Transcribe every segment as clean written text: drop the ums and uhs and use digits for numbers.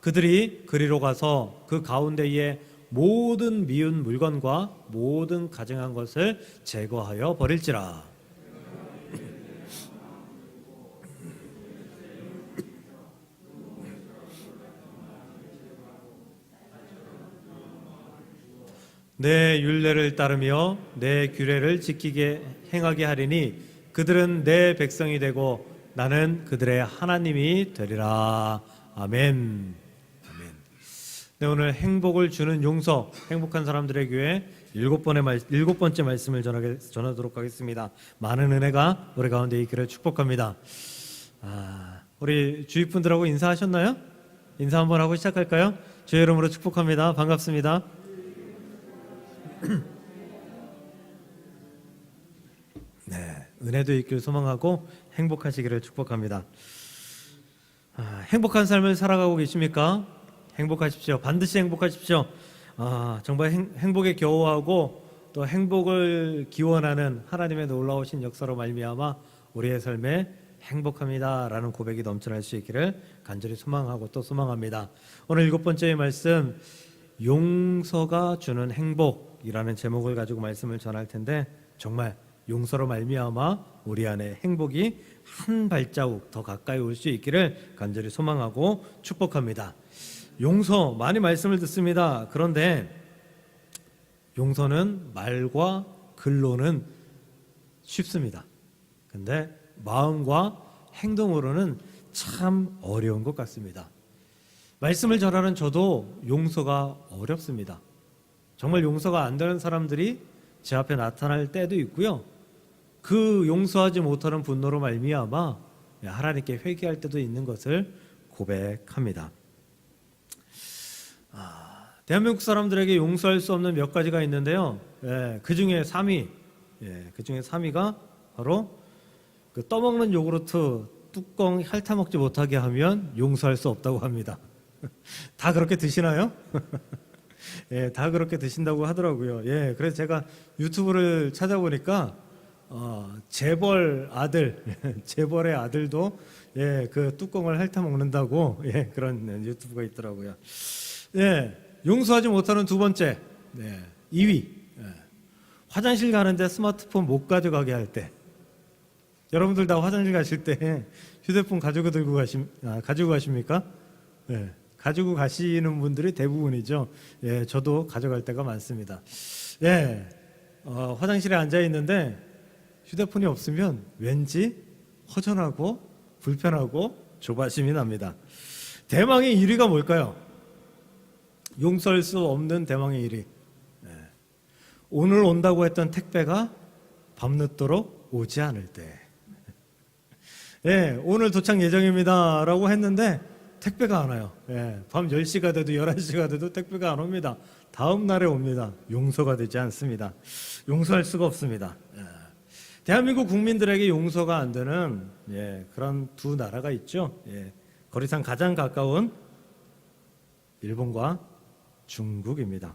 그들이 그리로 가서 그 가운데에 모든 미운 물건과 모든 가증한 것을 제거하여 버릴지라. 내 율례를 따르며 내 규례를 지키게 행하게 하리니 그들은 내 백성이 되고 나는 그들의 하나님이 되리라. 아멘. 아멘. 네, 오늘 행복을 주는 용서, 행복한 사람들의 교회 일곱 번째 말씀을 전하도록 하겠습니다. 많은 은혜가 우리 가운데 있기를 축복합니다. 우리 주위 분들하고 인사하셨나요? 인사 한번 하고 시작할까요? 주의 이름으로 축복합니다. 반갑습니다. 네, 은혜도 있길 소망하고 행복하시기를 축복합니다. 행복한 삶을 살아가고 계십니까? 행복하십시오. 반드시 행복하십시오. 정말 행복에 겨워하고 또 행복을 기원하는 하나님의 놀라우신 역사로 말미암아 우리의 삶에 행복합니다라는 고백이 넘쳐날 수 있기를 간절히 소망하고 또 소망합니다. 오늘 일곱 번째 말씀, 용서가 주는 행복이라는 제목을 가지고 말씀을 전할 텐데, 정말 용서로 말미암아 우리 안에 행복이 한 발자국 더 가까이 올 수 있기를 간절히 소망하고 축복합니다. 용서, 많이 말씀을 듣습니다. 그런데 용서는 말과 글로는 쉽습니다. 근데 마음과 행동으로는 참 어려운 것 같습니다. 말씀을 전하는 저도 용서가 어렵습니다. 정말 용서가 안 되는 사람들이 제 앞에 나타날 때도 있고요. 그 용서하지 못하는 분노로 말미암아 하나님께 회개할 때도 있는 것을 고백합니다. 대한민국 사람들에게 용서할 수 없는 몇 가지가 있는데요. 그 중에 3위가 바로 그 떠먹는 요구르트 뚜껑 핥아먹지 못하게 하면 용서할 수 없다고 합니다. 다 그렇게 드시나요? 다 그렇게 드신다고 하더라고요. 그래서 제가 유튜브를 찾아보니까 재벌 아들, 재벌의 아들도 그 뚜껑을 핥아먹는다고 그런 유튜브가 있더라고요. 용서하지 못하는 두 번째, 2위, 화장실 가는데 스마트폰 못 가져가게 할 때. 여러분들 다 화장실 가실 때 휴대폰 가지고 가십니까? 가지고 가시는 분들이 대부분이죠. 저도 가져갈 때가 많습니다. 화장실에 앉아 있는데 휴대폰이 없으면 왠지 허전하고 불편하고 조바심이 납니다. 대망의 1위가 뭘까요? 용서할 수 없는 대망의 1위. 오늘 온다고 했던 택배가 밤늦도록 오지 않을 때. 오늘 도착 예정입니다 라고 했는데 택배가 안 와요. 밤 10시가 돼도 11시가 돼도 택배가 안 옵니다. 다음 날에 옵니다. 용서가 되지 않습니다. 용서할 수가 없습니다. 대한민국 국민들에게 용서가 안 되는 그런 두 나라가 있죠. 거리상 가장 가까운 일본과 중국입니다.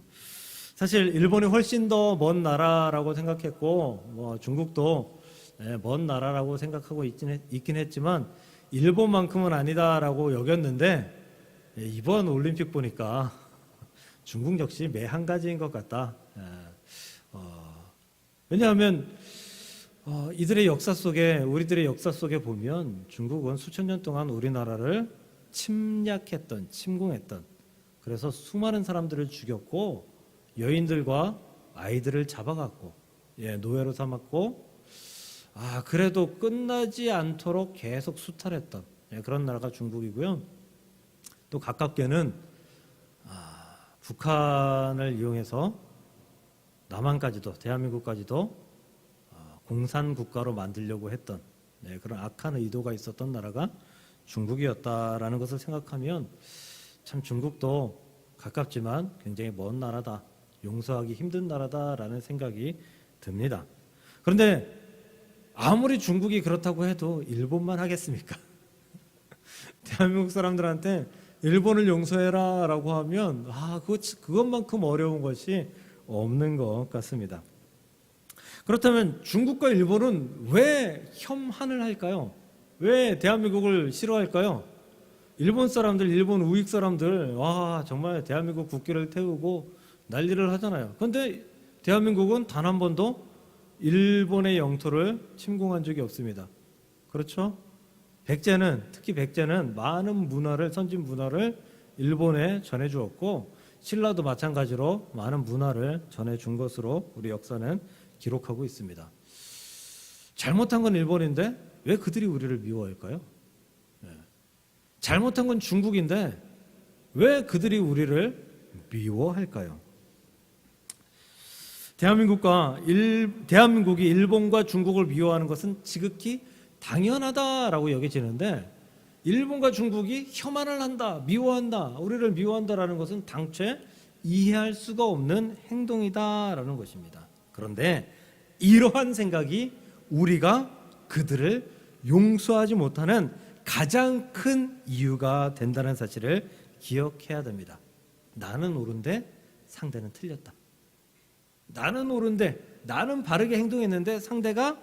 사실 일본이 훨씬 더 먼 나라라고 생각했고 중국도 먼 나라라고 생각하고 있긴 했지만 일본만큼은 아니다라고 여겼는데 이번 올림픽 보니까 중국 역시 매 한 가지인 것 같다. 왜냐하면 이들의 역사 속에, 우리들의 역사 속에 보면 중국은 수천 년 동안 우리나라를 침공했던, 그래서 수많은 사람들을 죽였고 여인들과 아이들을 잡아갔고 노예로 삼았고 그래도 끝나지 않도록 계속 수탈했던 그런 나라가 중국이고요. 또 가깝게는 북한을 이용해서 남한까지도, 대한민국까지도 공산국가로 만들려고 했던 그런 악한 의도가 있었던 나라가 중국이었다라는 것을 생각하면 참 중국도 가깝지만 굉장히 먼 나라다, 용서하기 힘든 나라다라는 생각이 듭니다. 그런데 아무리 중국이 그렇다고 해도 일본만 하겠습니까? 대한민국 사람들한테 일본을 용서해라 라고 하면 그것만큼 어려운 것이 없는 것 같습니다. 그렇다면 중국과 일본은 왜 혐한을 할까요? 왜 대한민국을 싫어할까요? 일본 사람들, 일본 우익 사람들, 와, 정말 대한민국 국기를 태우고 난리를 하잖아요. 그런데 대한민국은 단 한 번도 일본의 영토를 침공한 적이 없습니다. 그렇죠? 백제는, 특히 백제는 많은 문화를, 선진 문화를 일본에 전해주었고, 신라도 마찬가지로 많은 문화를 전해준 것으로 우리 역사는 기록하고 있습니다. 잘못한 건 일본인데 왜 그들이 우리를 미워할까요? 잘못한 건 중국인데 왜 그들이 우리를 미워할까요? 대한민국이 일본과 중국을 미워하는 것은 지극히 당연하다라고 여겨지는데, 일본과 중국이 혐한을 한다, 미워한다, 우리를 미워한다라는 것은 당최 이해할 수가 없는 행동이다라는 것입니다. 그런데 이러한 생각이 우리가 그들을 용서하지 못하는 가장 큰 이유가 된다는 사실을 기억해야 됩니다. 나는 옳은데 상대는 틀렸다. 나는 옳은데, 나는 바르게 행동했는데 상대가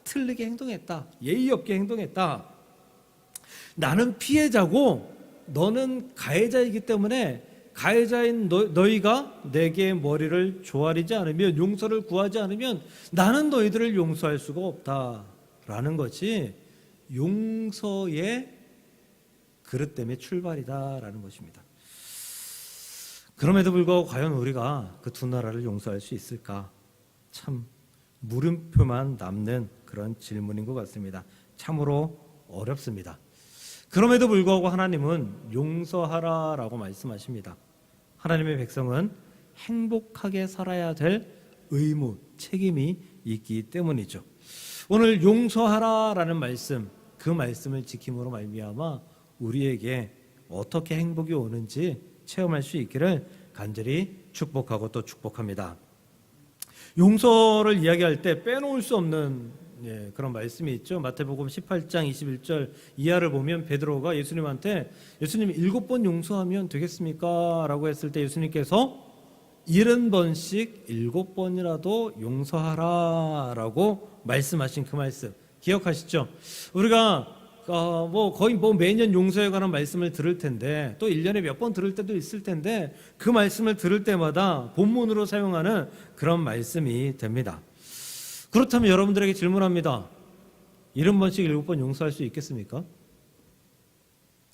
틀리게 행동했다. 예의 없게 행동했다. 나는 피해자고 너는 가해자이기 때문에 가해자인 너희가 내게 머리를 조아리지 않으면, 용서를 구하지 않으면 나는 너희들을 용서할 수가 없다라는 것이 용서의 그릇됨의 출발이다라는 것입니다. 그럼에도 불구하고 과연 우리가 그 두 나라를 용서할 수 있을까? 참 물음표만 남는 그런 질문인 것 같습니다. 참으로 어렵습니다. 그럼에도 불구하고 하나님은 용서하라라고 말씀하십니다. 하나님의 백성은 행복하게 살아야 될 의무, 책임이 있기 때문이죠. 오늘 용서하라라는 말씀, 그 말씀을 지킴으로 말미암아 우리에게 어떻게 행복이 오는지 체험할 수 있기를 간절히 축복하고 또 축복합니다. 용서를 이야기할 때 빼놓을 수 없는 그런 말씀이 있죠. 마태복음 18장 21절 이하를 보면 베드로가 예수님한테, 예수님 7번 용서하면 되겠습니까? 라고 했을 때 예수님께서 70번씩 7번이라도 용서하라 라고 말씀하신 그 말씀 기억하시죠? 우리가 거의 매년 용서에 관한 말씀을 들을 텐데, 또 1년에 몇 번 들을 때도 있을 텐데, 그 말씀을 들을 때마다 본문으로 사용하는 그런 말씀이 됩니다. 그렇다면 여러분들에게 질문합니다. 70번씩 7번 용서할 수 있겠습니까?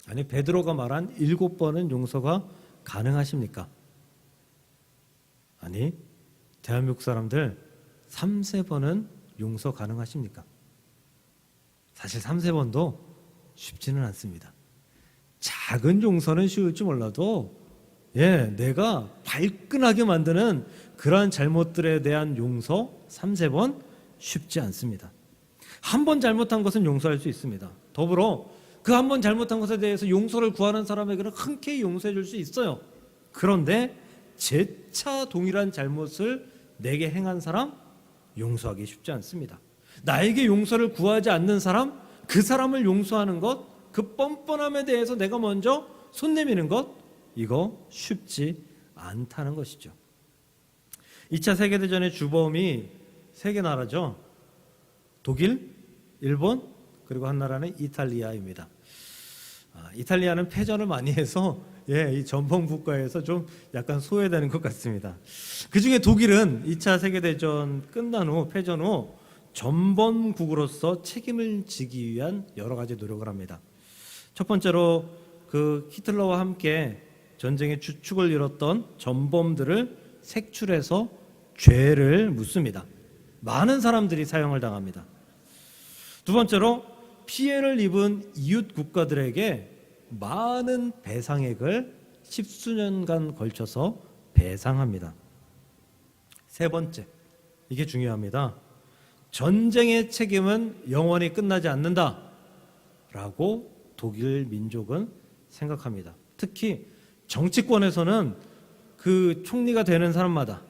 아니, 베드로가 말한 7번은 용서가 가능하십니까? 아니, 대한민국 사람들 3-4번은 용서 가능하십니까? 사실 3-4번도 쉽지는 않습니다. 작은 용서는 쉬울지 몰라도 내가 발끈하게 만드는 그러한 잘못들에 대한 용서 3-4번 쉽지 않습니다. 한 번 잘못한 것은 용서할 수 있습니다. 더불어 그 한 번 잘못한 것에 대해서 용서를 구하는 사람에게는 흔쾌히 용서해 줄 수 있어요. 그런데 재차 동일한 잘못을 내게 행한 사람 용서하기 쉽지 않습니다. 나에게 용서를 구하지 않는 사람, 그 사람을 용서하는 것, 그 뻔뻔함에 대해서 내가 먼저 손 내미는 것, 이거 쉽지 않다는 것이죠. 2차 세계대전의 주범이 3개 나라죠. 독일, 일본, 그리고 한 나라는 이탈리아입니다. 이탈리아는 패전을 많이 해서 이 전범 국가에서 좀 약간 소외되는 것 같습니다. 그 중에 독일은 2차 세계대전 끝난 후, 패전 후 전범국으로서 책임을 지기 위한 여러 가지 노력을 합니다. 첫 번째로 그 히틀러와 함께 전쟁의 주축을 이뤘던 전범들을 색출해서 죄를 묻습니다. 많은 사람들이 사형을 당합니다. 두 번째로 피해를 입은 이웃 국가들에게 많은 배상액을 10수년간 걸쳐서 배상합니다. 세 번째, 이게 중요합니다. 전쟁의 책임은 영원히 끝나지 않는다라고 독일 민족은 생각합니다. 특히 정치권에서는 그 총리가 되는 사람마다,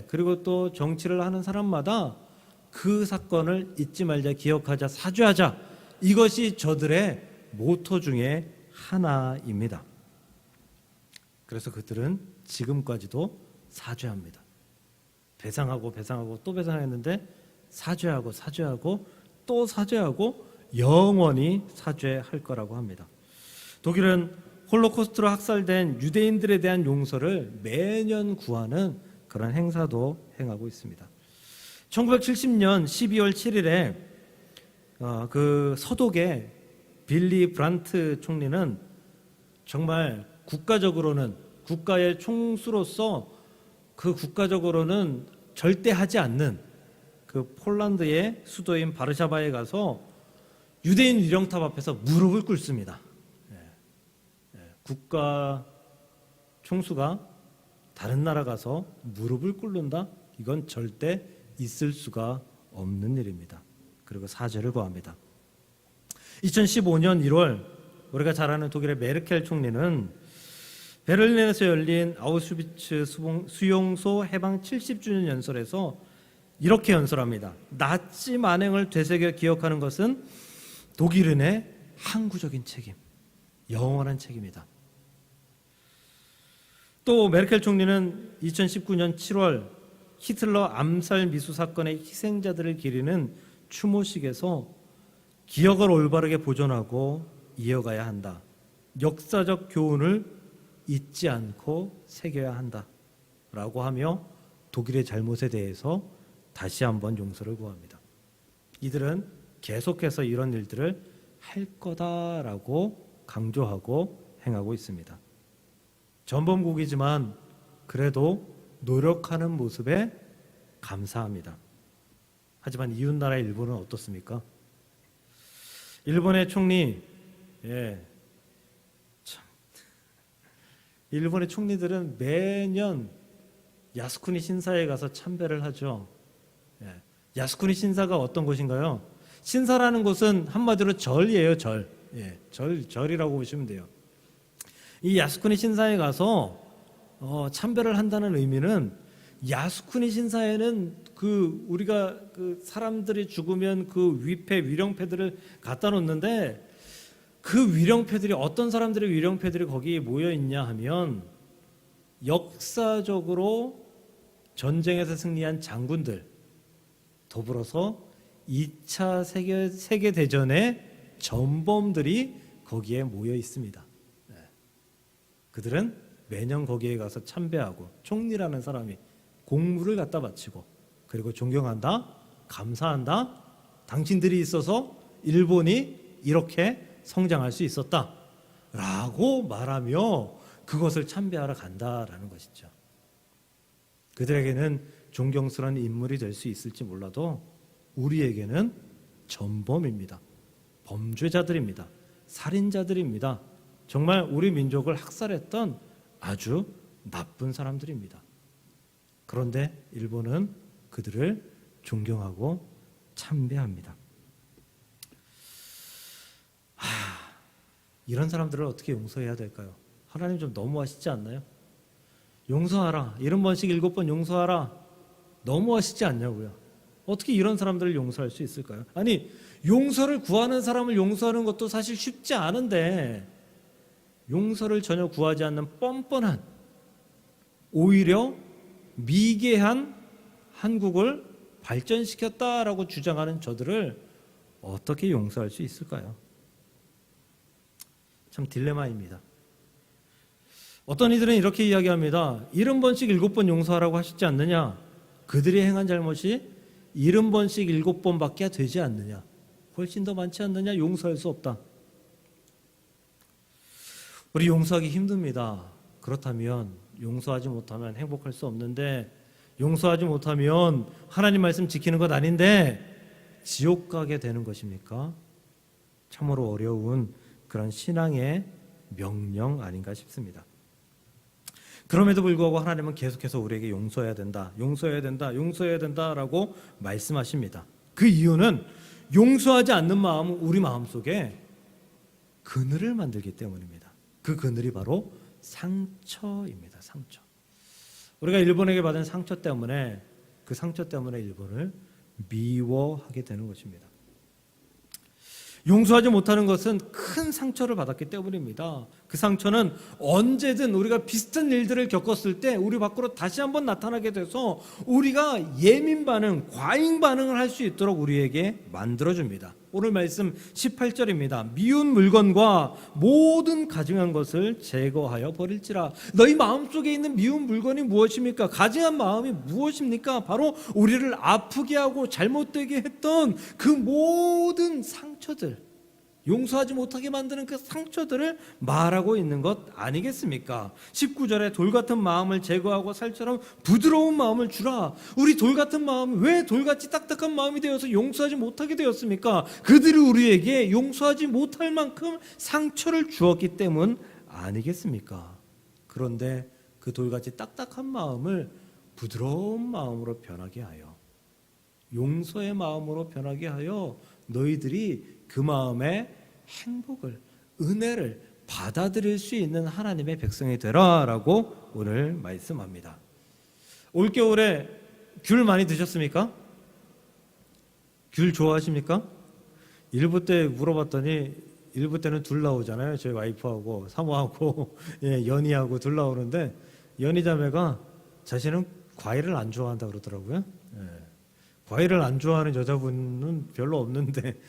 그리고 또 정치를 하는 사람마다 그 사건을 잊지 말자, 기억하자, 사죄하자, 이것이 저들의 모토 중에 하나입니다. 그래서 그들은 지금까지도 사죄합니다. 배상하고 또 배상했는데 사죄하고 또 사죄하고 영원히 사죄할 거라고 합니다. 독일은 홀로코스트로 학살된 유대인들에 대한 용서를 매년 구하는 그런 행사도 행하고 있습니다. 1970년 12월 7일에 그 서독의 빌리 브란트 총리는 정말 국가적으로는 국가의 총수로서 그 국가적으로는 절대 하지 않는 그 폴란드의 수도인 바르샤바에 가서 유대인 위령탑 앞에서 무릎을 꿇습니다. 국가 총수가 다른 나라 가서 무릎을 꿇는다? 이건 절대 있을 수가 없는 일입니다. 그리고 사죄를 구합니다. 2015년 1월 우리가 잘 아는 독일의 메르켈 총리는 베를린에서 열린 아우슈비츠 수용소 해방 70주년 연설에서 이렇게 연설합니다. 나치 만행을 되새겨 기억하는 것은 독일인의 항구적인 책임, 영원한 책임이다. 또 메르켈 총리는 2019년 7월 히틀러 암살 미수 사건의 희생자들을 기리는 추모식에서 기억을 올바르게 보존하고 이어가야 한다. 역사적 교훈을 잊지 않고 새겨야 한다. 라고 하며 독일의 잘못에 대해서 다시 한번 용서를 구합니다. 이들은 계속해서 이런 일들을 할 거다라고 강조하고 행하고 있습니다. 전범국이지만 그래도 노력하는 모습에 감사합니다. 하지만 이웃나라 일본은 어떻습니까? 일본의 총리, 일본의 총리들은 매년 야스쿠니 신사에 가서 참배를 하죠. 야스쿠니 신사가 어떤 곳인가요? 신사라는 곳은 한마디로 절이에요, 절. 절이라고 보시면 돼요. 이 야스쿠니 신사에 가서 참배를 한다는 의미는 야스쿠니 신사에는 우리가 사람들이 죽으면 그 위령패들을 갖다 놓는데 그 위령패들이 어떤 사람들의 위령패들이 거기에 모여 있냐 하면 역사적으로 전쟁에서 승리한 장군들 더불어서 2차 세계대전의 전범들이 거기에 모여 있습니다. 그들은 매년 거기에 가서 참배하고 총리라는 사람이 공물을 갖다 바치고 그리고 존경한다, 감사한다, 당신들이 있어서 일본이 이렇게 성장할 수 있었다 라고 말하며 그것을 참배하러 간다라는 것이죠. 그들에게는 존경스러운 인물이 될 수 있을지 몰라도 우리에게는 전범입니다. 범죄자들입니다. 살인자들입니다. 정말 우리 민족을 학살했던 아주 나쁜 사람들입니다. 그런데 일본은 그들을 존경하고 참배합니다. 이런 사람들을 어떻게 용서해야 될까요? 하나님 좀 너무하시지 않나요? 용서하라. 70번씩 7번 용서하라. 너무하시지 않냐고요. 어떻게 이런 사람들을 용서할 수 있을까요? 아니, 용서를 구하는 사람을 용서하는 것도 사실 쉽지 않은데 용서를 전혀 구하지 않는 뻔뻔한, 오히려 미개한 한국을 발전시켰다라고 주장하는 저들을 어떻게 용서할 수 있을까요? 참 딜레마입니다. 어떤 이들은 이렇게 이야기합니다. 70번씩 7번 용서하라고 하시지 않느냐? 그들이 행한 잘못이 70번씩 7번밖에 되지 않느냐? 훨씬 더 많지 않느냐? 용서할 수 없다. 우리 용서하기 힘듭니다. 그렇다면 용서하지 못하면 행복할 수 없는데, 용서하지 못하면 하나님 말씀 지키는 것 아닌데 지옥 가게 되는 것입니까? 참으로 어려운 그런 신앙의 명령 아닌가 싶습니다. 그럼에도 불구하고 하나님은 계속해서 우리에게 용서해야 된다, 용서해야 된다, 용서해야 된다라고 말씀하십니다. 그 이유는 용서하지 않는 마음은 우리 마음속에 그늘을 만들기 때문입니다. 그 그늘이 바로 상처입니다. 상처. 우리가 일본에게 받은 상처 때문에, 그 상처 때문에 일본을 미워하게 되는 것입니다. 용서하지 못하는 것은 큰 상처를 받았기 때문입니다. 그 상처는 언제든 우리가 비슷한 일들을 겪었을 때 우리 밖으로 다시 한번 나타나게 돼서 우리가 예민 반응, 과잉 반응을 할 수 있도록 우리에게 만들어줍니다. 오늘 말씀 18절입니다. 미운 물건과 모든 가증한 것을 제거하여 버릴지라. 너희 마음속에 있는 미운 물건이 무엇입니까? 가증한 마음이 무엇입니까? 바로 우리를 아프게 하고 잘못되게 했던 그 모든 상처들, 용서하지 못하게 만드는 그 상처들을 말하고 있는 것 아니겠습니까? 19절에 돌 같은 마음을 제거하고 살처럼 부드러운 마음을 주라. 우리 돌 같은 마음, 왜 돌같이 딱딱한 마음이 되어서 용서하지 못하게 되었습니까? 그들이 우리에게 용서하지 못할 만큼 상처를 주었기 때문 아니겠습니까? 그런데 그 돌같이 딱딱한 마음을 부드러운 마음으로 변하게 하여, 용서의 마음으로 변하게 하여 너희들이 그 마음의 행복을, 은혜를 받아들일 수 있는 하나님의 백성이 되라라고 오늘 말씀합니다. 올겨울에 귤 많이 드셨습니까? 귤 좋아하십니까? 일부 때 물어봤더니 일부 때는 둘 나오잖아요. 저희 와이프하고 사모하고 연희하고 둘 나오는데 연희 자매가 자신은 과일을 안 좋아한다 그러더라고요. 과일을 안 좋아하는 여자분은 별로 없는데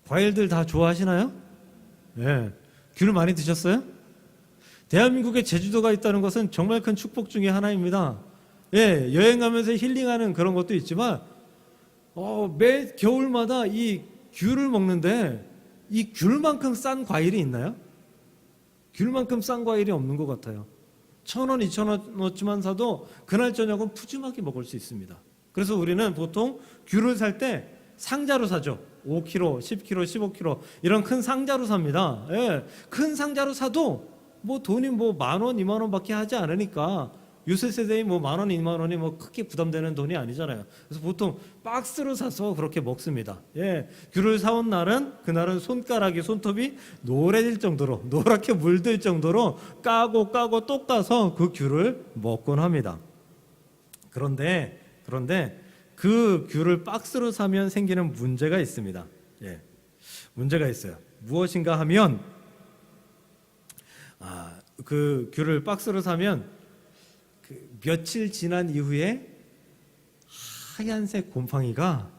과일들 다 좋아하시나요? 귤 많이 드셨어요? 대한민국에 제주도가 있다는 것은 정말 큰 축복 중에 하나입니다. 여행 가면서 힐링하는 그런 것도 있지만 매 겨울마다 이 귤을 먹는데 이 귤만큼 싼 과일이 있나요? 귤만큼 싼 과일이 없는 것 같아요. 1,000원, 2,000원어치만 사도 그날 저녁은 푸짐하게 먹을 수 있습니다. 그래서 우리는 보통 귤을 살 때 상자로 사죠. 5kg, 10kg, 15kg 이런 큰 상자로 삽니다. 큰 상자로 사도 뭐 돈이 뭐 10,000원, 20,000원 밖에 하지 않으니까 요새 세대에 뭐 10,000원, 20,000원이 뭐 크게 부담되는 돈이 아니잖아요. 그래서 보통 박스로 사서 그렇게 먹습니다. 귤을 사온 날은 그날은 손톱이 노래질 정도로, 노랗게 물들 정도로 까고 또 까서 그 귤을 먹곤 합니다. 그런데 그 귤을 박스로 사면 생기는 문제가 있습니다. 문제가 있어요. 무엇인가 하면 그 귤을 박스로 사면 그 며칠 지난 이후에 하얀색 곰팡이가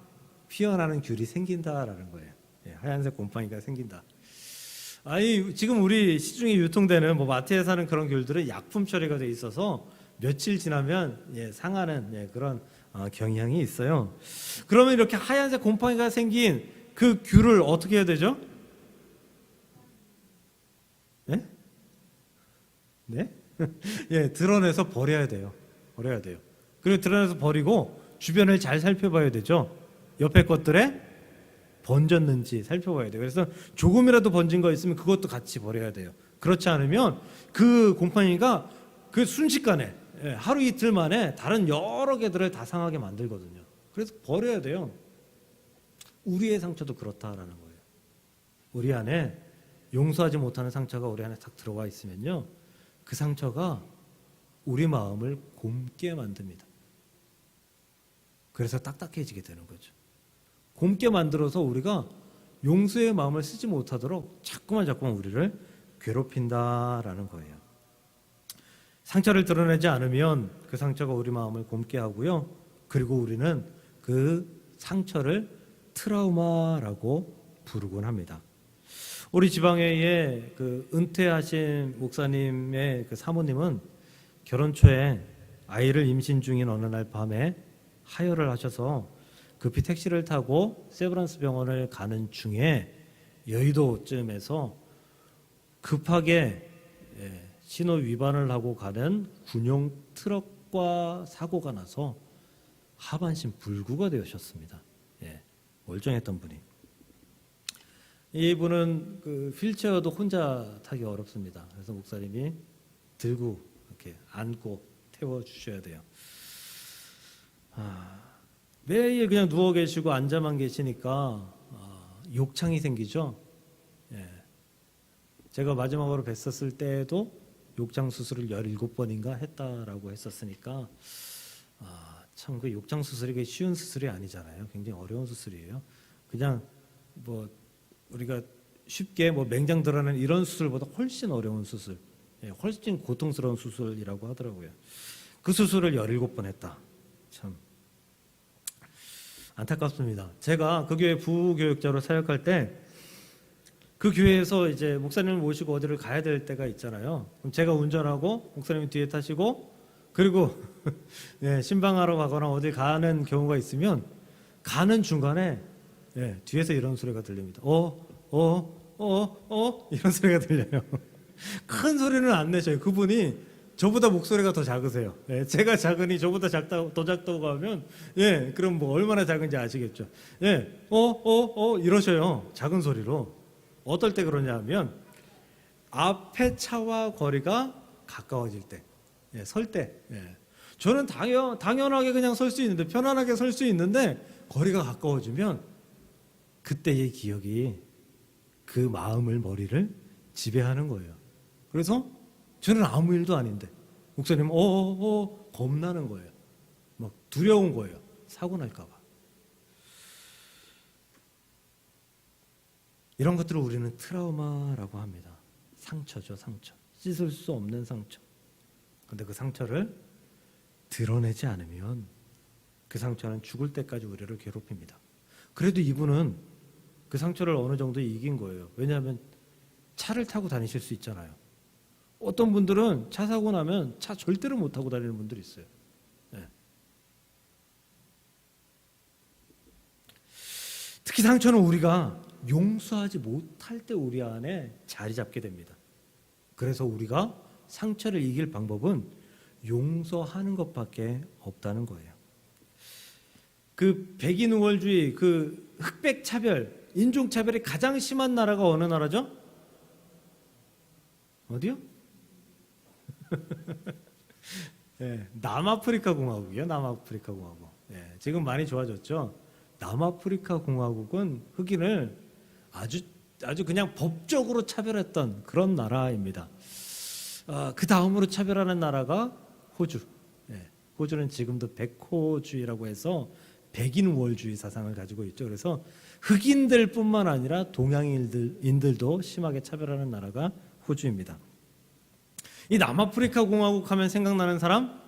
피어나는 귤이 생긴다라는 거예요. 하얀색 곰팡이가 생긴다. 지금 우리 시중에 유통되는 뭐 마트에 사는 그런 귤들은 약품 처리가 돼 있어서 며칠 지나면 상하는 그런 경향이 있어요. 그러면 이렇게 하얀색 곰팡이가 생긴 그 귤을 어떻게 해야 되죠? 드러내서 버려야 돼요. 그리고 드러내서 버리고 주변을 잘 살펴봐야 되죠. 옆에 것들에 번졌는지 살펴봐야 돼요. 그래서 조금이라도 번진 거 있으면 그것도 같이 버려야 돼요. 그렇지 않으면 그 곰팡이가 그 순식간에 하루 이틀 만에 다른 여러 개들을 다 상하게 만들거든요. 그래서 버려야 돼요. 우리의 상처도 그렇다라는 거예요. 우리 안에 용서하지 못하는 상처가 우리 안에 딱 들어와 있으면요, 그 상처가 우리 마음을 곪게 만듭니다. 그래서 딱딱해지게 되는 거죠. 곪게 만들어서 우리가 용서의 마음을 쓰지 못하도록 자꾸만 우리를 괴롭힌다라는 거예요. 상처를 드러내지 않으면 그 상처가 우리 마음을 곪게 하고요. 그리고 우리는 그 상처를 트라우마라고 부르곤 합니다. 우리 지방회의 그 은퇴하신 목사님의 그 사모님은 결혼 초에 아이를 임신 중인 어느 날 밤에 하혈을 하셔서 급히 택시를 타고 세브란스 병원을 가는 중에 여의도쯤에서 급하게 신호 위반을 하고 가는 군용 트럭과 사고가 나서 하반신 불구가 되셨습니다. 멀쩡했던 분이. 이분은 그 휠체어도 혼자 타기 어렵습니다. 그래서 목사님이 들고 이렇게 안고 태워 주셔야 돼요. 매일 그냥 누워 계시고 앉아만 계시니까 욕창이 생기죠. 제가 마지막으로 뵀었을 때도 욕창 수술을 17번인가 했다라고 했었으니까 참 그 욕창 수술이 쉬운 수술이 아니잖아요. 굉장히 어려운 수술이에요. 그냥 뭐 우리가 쉽게 뭐 맹장 드러내는 이런 수술보다 훨씬 어려운 수술, 훨씬 고통스러운 수술이라고 하더라고요. 그 수술을 17번 했다. 참 안타깝습니다. 제가 그 교회 부교육자로 사역할 때 그 교회에서 이제 목사님을 모시고 어디를 가야 될 때가 있잖아요. 그럼 제가 운전하고 목사님이 뒤에 타시고 그리고 신방하러 가거나 어디 가는 경우가 있으면 가는 중간에 뒤에서 이런 소리가 들립니다. 이런 소리가 들려요. 큰 소리는 안 내셔요. 그분이 저보다 목소리가 더 작으세요. 제가 작으니 저보다 더 작다고 하면 그럼 뭐 얼마나 작은지 아시겠죠. 이러셔요. 작은 소리로. 어떨 때 그러냐 하면 앞에 차와 거리가 가까워질 때, 설 때. 저는 당연하게 그냥 설 수 있는데 편안하게 설 수 있는데 거리가 가까워지면 그때의 기억이 그 마음을 머리를 지배하는 거예요. 그래서 저는 아무 일도 아닌데 목사님은 겁나는 거예요. 막 두려운 거예요. 사고 날까 봐. 이런 것들을 우리는 트라우마라고 합니다. 상처죠, 상처. 씻을 수 없는 상처. 그런데 그 상처를 드러내지 않으면 그 상처는 죽을 때까지 우리를 괴롭힙니다. 그래도 이분은 그 상처를 어느 정도 이긴 거예요. 왜냐하면 차를 타고 다니실 수 있잖아요. 어떤 분들은 차 사고 나면 차 절대로 못 타고 다니는 분들이 있어요. 특히 상처는 우리가 용서하지 못할 때 우리 안에 자리 잡게 됩니다. 그래서 우리가 상처를 이길 방법은 용서하는 것밖에 없다는 거예요. 그 백인 우월주의, 그 흑백 차별, 인종 차별이 가장 심한 나라가 어느 나라죠? 어디요? 남아프리카 공화국이요. 남아프리카 공화국. 지금 많이 좋아졌죠. 남아프리카 공화국은 흑인을 아주 그냥 법적으로 차별했던 그런 나라입니다. 그 다음으로 차별하는 나라가 호주. 호주는 지금도 백호주의라고 해서 백인 우월주의 사상을 가지고 있죠. 그래서 흑인들뿐만 아니라 동양인들도 심하게 차별하는 나라가 호주입니다. 이 남아프리카 공화국 하면 생각나는 사람?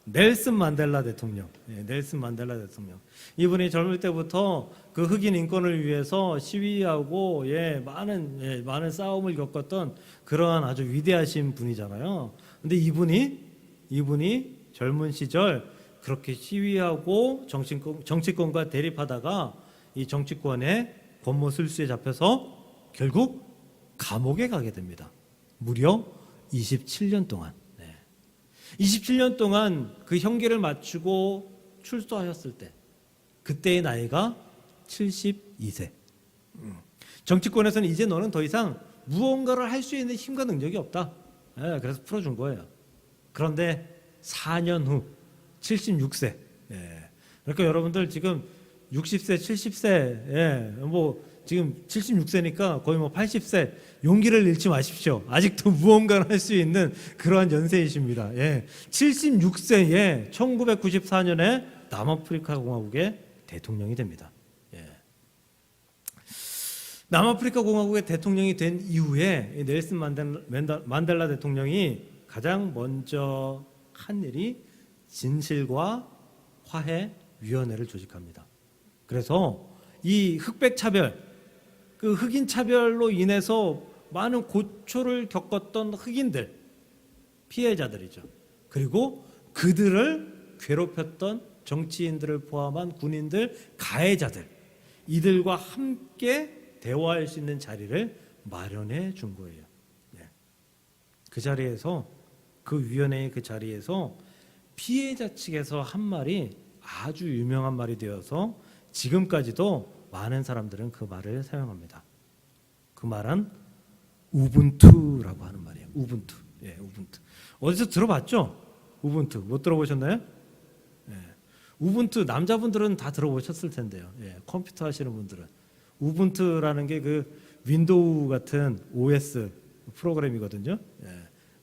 넬슨 만델라 대통령. 넬슨 만델라 대통령. 이분이 젊을 때부터 그 흑인 인권을 위해서 시위하고 많은 싸움을 겪었던 그러한 아주 위대하신 분이잖아요. 근데 이분이 젊은 시절 그렇게 시위하고 정치권과 대립하다가 이 정치권의 권모 술수에 잡혀서 결국 감옥에 가게 됩니다. 무려 27년 동안. 27년 동안 그 형기를 마치고 출소하였을 때 그때의 나이가 72세. 정치권에서는 이제 너는 더 이상 무언가를 할 수 있는 힘과 능력이 없다. 그래서 풀어준 거예요. 그런데 4년 후 76세. 그러니까 여러분들 지금 60세, 70세, 뭐 지금 76세니까 거의 뭐 80세. 용기를 잃지 마십시오. 아직도 무언가를 할 수 있는 그러한 연세이십니다. 76세에 1994년에 남아프리카 공화국의 대통령이 됩니다. 남아프리카 공화국의 대통령이 된 이후에 넬슨 만델라 대통령이 가장 먼저 한 일이 진실과 화해 위원회를 조직합니다. 그래서 이 흑백 차별, 그 흑인 차별로 인해서 많은 고초를 겪었던 흑인들, 피해자들이죠. 그리고 그들을 괴롭혔던 정치인들을 포함한 군인들, 가해자들, 이들과 함께 대화할 수 있는 자리를 마련해 준 거예요. 그 자리에서, 그 위원회의 그 자리에서 피해자 측에서 한 말이 아주 유명한 말이 되어서 지금까지도 많은 사람들은 그 말을 사용합니다. 그 말은 우분투라고 하는 말이에요. 우분투. 우분투. 어디서 들어봤죠? 우분투. 못 들어보셨나요? 우분투 남자분들은 다 들어보셨을 텐데요. 컴퓨터 하시는 분들은. 우분투라는 게 그 윈도우 같은 OS 프로그램이거든요.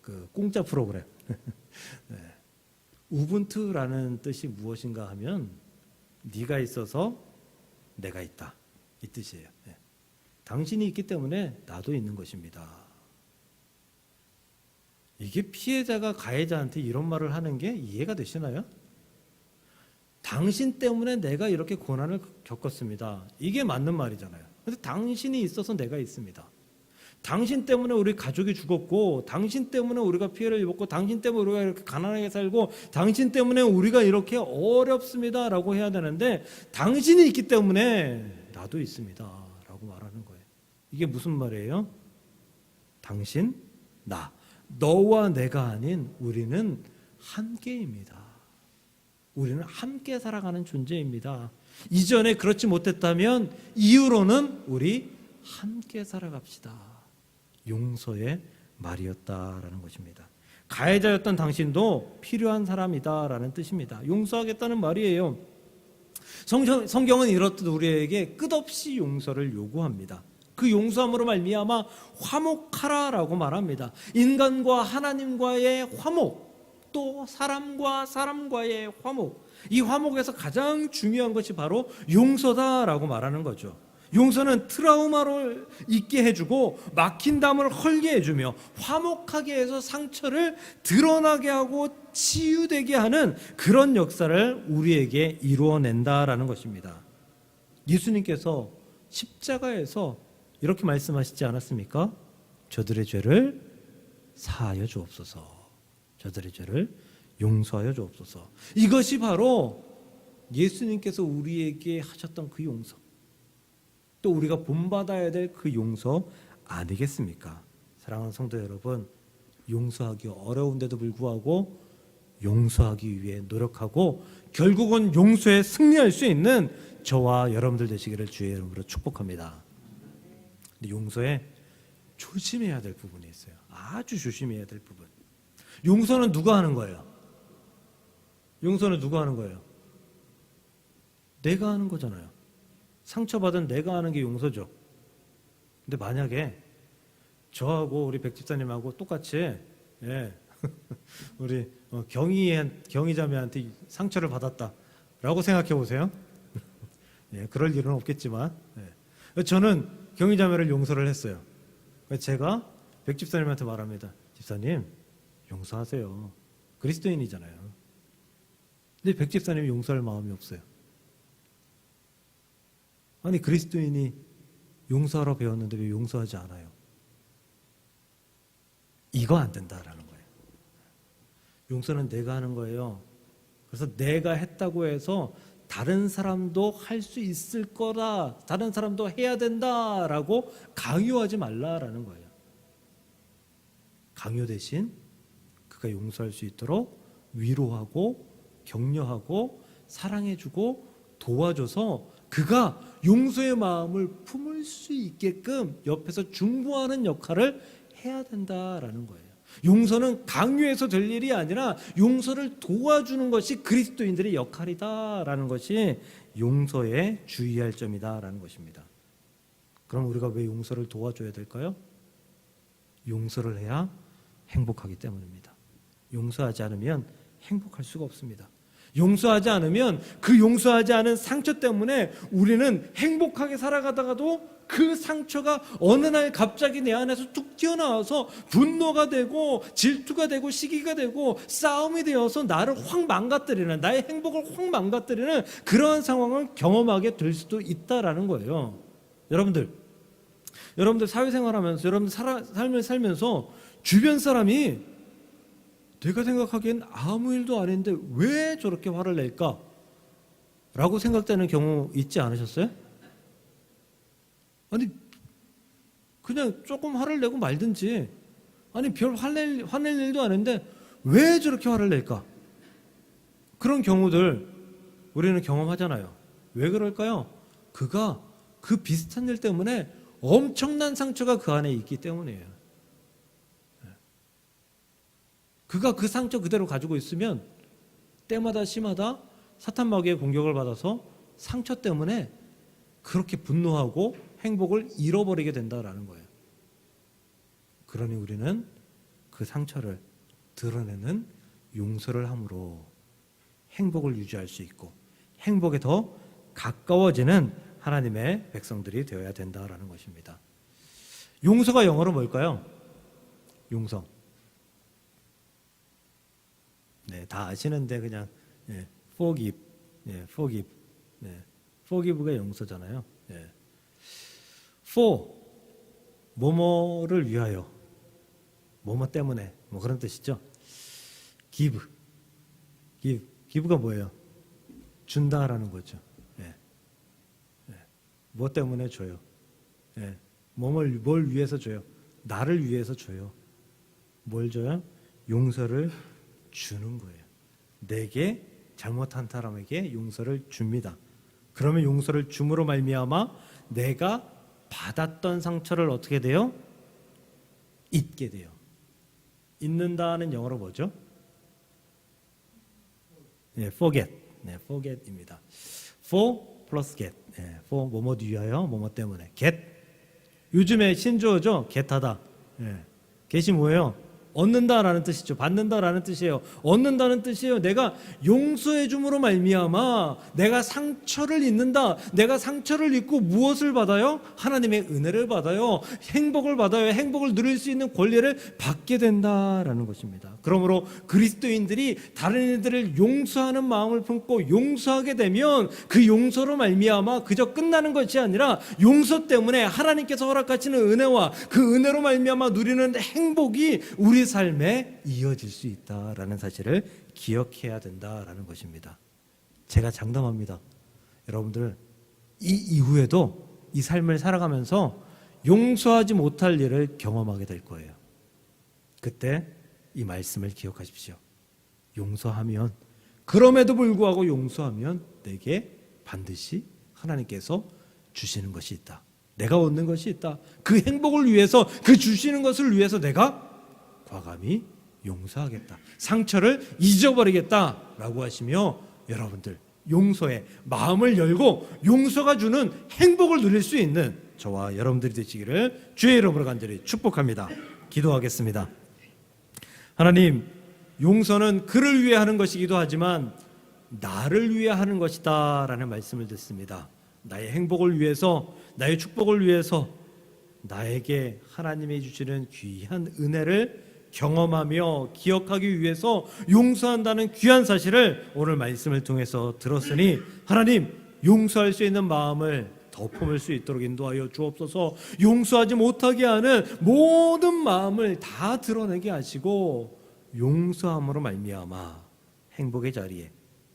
그 공짜 프로그램. 우분투라는 뜻이 무엇인가 하면 네가 있어서 내가 있다. 이 뜻이에요. 당신이 있기 때문에 나도 있는 것입니다. 이게 피해자가 가해자한테 이런 말을 하는 게 이해가 되시나요? 당신 때문에 내가 이렇게 고난을 겪었습니다. 이게 맞는 말이잖아요. 근데 당신이 있어서 내가 있습니다. 당신 때문에 우리 가족이 죽었고, 당신 때문에 우리가 피해를 입었고, 당신 때문에 우리가 이렇게 가난하게 살고, 당신 때문에 우리가 이렇게 어렵습니다 라고 해야 되는데, 당신이 있기 때문에 나도 있습니다 라고 말하는 거예요. 이게 무슨 말이에요? 당신, 나, 너와 내가 아닌 우리는 한계입니다. 우리는 함께 살아가는 존재입니다. 이전에 그렇지 못했다면 이후로는 우리 함께 살아갑시다. 용서의 말이었다라는 것입니다. 가해자였던 당신도 필요한 사람이다라는 뜻입니다. 용서하겠다는 말이에요. 성경은 이렇듯 우리에게 끝없이 용서를 요구합니다. 그 용서함으로 말미암아 화목하라라고 말합니다. 인간과 하나님과의 화목, 또 사람과 사람과의 화목, 이 화목에서 가장 중요한 것이 바로 용서다라고 말하는 거죠. 용서는 트라우마를 잊게 해주고 막힌 담을 헐게 해주며 화목하게 해서 상처를 드러나게 하고 치유되게 하는 그런 역사를 우리에게 이루어낸다라는 것입니다. 예수님께서 십자가에서 이렇게 말씀하시지 않았습니까? 저들의 죄를 사하여 주옵소서. 저들의 죄를 용서하여 주옵소서. 이것이 바로 예수님께서 우리에게 하셨던 그 용서, 또 우리가 본받아야 될 그 용서 아니겠습니까? 사랑하는 성도 여러분, 용서하기 어려운데도 불구하고 용서하기 위해 노력하고 결국은 용서에 승리할 수 있는 저와 여러분들 되시기를 주의 이름으로 축복합니다. 근데 용서에 조심해야 될 부분이 있어요. 아주 조심해야 될 부분. 용서는 누가 하는 거예요? 용서는 누가 하는 거예요? 내가 하는 거잖아요. 상처받은 내가 하는 게 용서죠. 근데 만약에 저하고 우리 백 집사님하고 똑같이 우리 경희자매한테 상처를 받았다라고 생각해 보세요. 그럴 일은 없겠지만 저는 경희자매를 용서를 했어요. 제가 백 집사님한테 말합니다. 집사님 용서하세요. 그리스도인이잖아요. 근데 백 집사님이 용서할 마음이 없어요. 아니 그리스도인이 용서하러 배웠는데 왜 용서하지 않아요? 이거 안 된다라는 거예요. 용서는 내가 하는 거예요. 그래서 내가 했다고 해서 다른 사람도 할 수 있을 거다, 다른 사람도 해야 된다라고 강요하지 말라라는 거예요. 강요 대신 그가 용서할 수 있도록 위로하고 격려하고 사랑해주고 도와줘서 그가 용서의 마음을 품을 수 있게끔 옆에서 중보하는 역할을 해야 된다라는 거예요. 용서는 강요해서 될 일이 아니라 용서를 도와주는 것이 그리스도인들의 역할이다라는 것이 용서에 주의할 점이다라는 것입니다. 그럼 우리가 왜 용서를 도와줘야 될까요? 용서를 해야 행복하기 때문입니다. 용서하지 않으면 행복할 수가 없습니다. 용서하지 않으면 그 용서하지 않은 상처 때문에 우리는 행복하게 살아가다가도 그 상처가 어느 날 갑자기 내 안에서 툭 튀어나와서 분노가 되고 질투가 되고 시기가 되고 싸움이 되어서 나를 확 망가뜨리는, 나의 행복을 확 망가뜨리는 그러한 상황을 경험하게 될 수도 있다라는 거예요. 여러분들 사회생활하면서 여러분들 삶을 살면서 주변 사람이 내가 생각하기엔 아무 일도 아닌데 왜 저렇게 화를 낼까? 라고 생각되는 경우 있지 않으셨어요? 아니 그냥 조금 화를 내고 말든지, 아니 별 화낼 일도 아닌데 왜 저렇게 화를 낼까? 그런 경우들 우리는 경험하잖아요. 왜 그럴까요? 그가 그 비슷한 일 때문에 엄청난 상처가 그 안에 있기 때문이에요. 그가 그 상처 그대로 가지고 있으면 때마다 시마다 사탄 마귀의 공격을 받아서 상처 때문에 그렇게 분노하고 행복을 잃어버리게 된다라는 거예요. 그러니 우리는 그 상처를 드러내는 용서를 함으로 행복을 유지할 수 있고 행복에 더 가까워지는 하나님의 백성들이 되어야 된다라는 것입니다. 용서가 영어로 뭘까요? 용서. 네, 다 아시는데 그냥 forgive, forgive, forgive가 용서잖아요. for 뭐뭐를 위하여, 뭐뭐 때문에, 뭐 그런 뜻이죠. give, give가 뭐예요? 준다라는 거죠. 뭐 때문에 줘요? 뭘 위해서 줘요? 나를 위해서 줘요. 뭘 줘요? 용서를 주는 거예요. 내게 잘못한 사람에게 용서를 줍니다. 그러면 용서를 줌으로 말미암아 내가 받았던 상처를 어떻게 돼요? 잊게 돼요. 잊는다는 영어로 뭐죠? forget. forget입니다. for 플러스 get. for 뭐뭐 위하여, 뭐뭐 때문에. get. 요즘에 신조어죠. get하다. get이 뭐예요? 얻는다라는 뜻이죠. 받는다라는 뜻이에요. 얻는다는 뜻이에요. 내가 용서해 줌으로 말미암아 내가 상처를 잊는다. 내가 상처를 잊고 무엇을 받아요? 하나님의 은혜를 받아요. 행복을 받아요. 행복을 누릴 수 있는 권리를 받게 된다라는 것입니다. 그러므로 그리스도인들이 다른 이들을 용서하는 마음을 품고 용서하게 되면 그 용서로 말미암아 그저 끝나는 것이 아니라 용서 때문에 하나님께서 허락하시는 은혜와 그 은혜로 말미암아 누리는 행복이 우리 삶에 이어질 수 있다라는 사실을 기억해야 된다라는 것입니다. 제가 장담합니다. 여러분들 이 이후에도 이 삶을 살아가면서 용서하지 못할 일을 경험하게 될 거예요. 그때 이 말씀을 기억하십시오. 용서하면, 그럼에도 불구하고 용서하면 내게 반드시 하나님께서 주시는 것이 있다. 내가 얻는 것이 있다. 그 행복을 위해서, 그 주시는 것을 위해서 내가 과감히 용서하겠다. 상처를 잊어버리겠다라고 하시며 여러분들 용서에 마음을 열고 용서가 주는 행복을 누릴 수 있는 저와 여러분들이 되시기를 주의 이름으로 간절히 축복합니다. 기도하겠습니다. 하나님, 용서는 그를 위해 하는 것이기도 하지만 나를 위해 하는 것이다 라는 말씀을 듣습니다. 나의 행복을 위해서, 나의 축복을 위해서 나에게 하나님이 주시는 귀한 은혜를 경험하며 기억하기 위해서 용서한다는 귀한 사실을 오늘 말씀을 통해서 들었으니 하나님, 용서할 수 있는 마음을 더 품을 수 있도록 인도하여 주옵소서. 용서하지 못하게 하는 모든 마음을 다 드러내게 하시고 용서함으로 말미암아 행복의 자리에,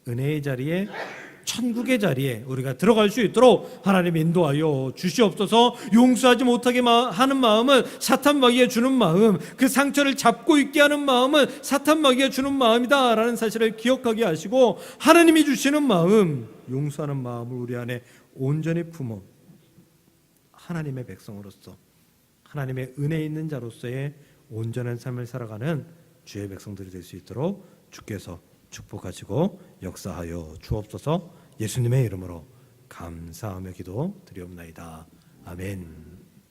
은혜의 자리에, 천국의 자리에 우리가 들어갈 수 있도록 하나님 인도하여 주시옵소서. 용서하지 못하게 하는 마음은 사탄 마귀에 주는 마음, 그 상처를 잡고 있게 하는 마음은 사탄 마귀에 주는 마음이다 라는 사실을 기억하게 하시고 하나님이 주시는 마음, 용서하는 마음을 우리 안에 온전히 품어 하나님의 백성으로서, 하나님의 은혜 있는 자로서의 온전한 삶을 살아가는 주의 백성들이 될 수 있도록 주께서 축복하시고 역사하여 주옵소서. 예수님의 이름으로 감사하며 기도 드리옵나이다. 아멘.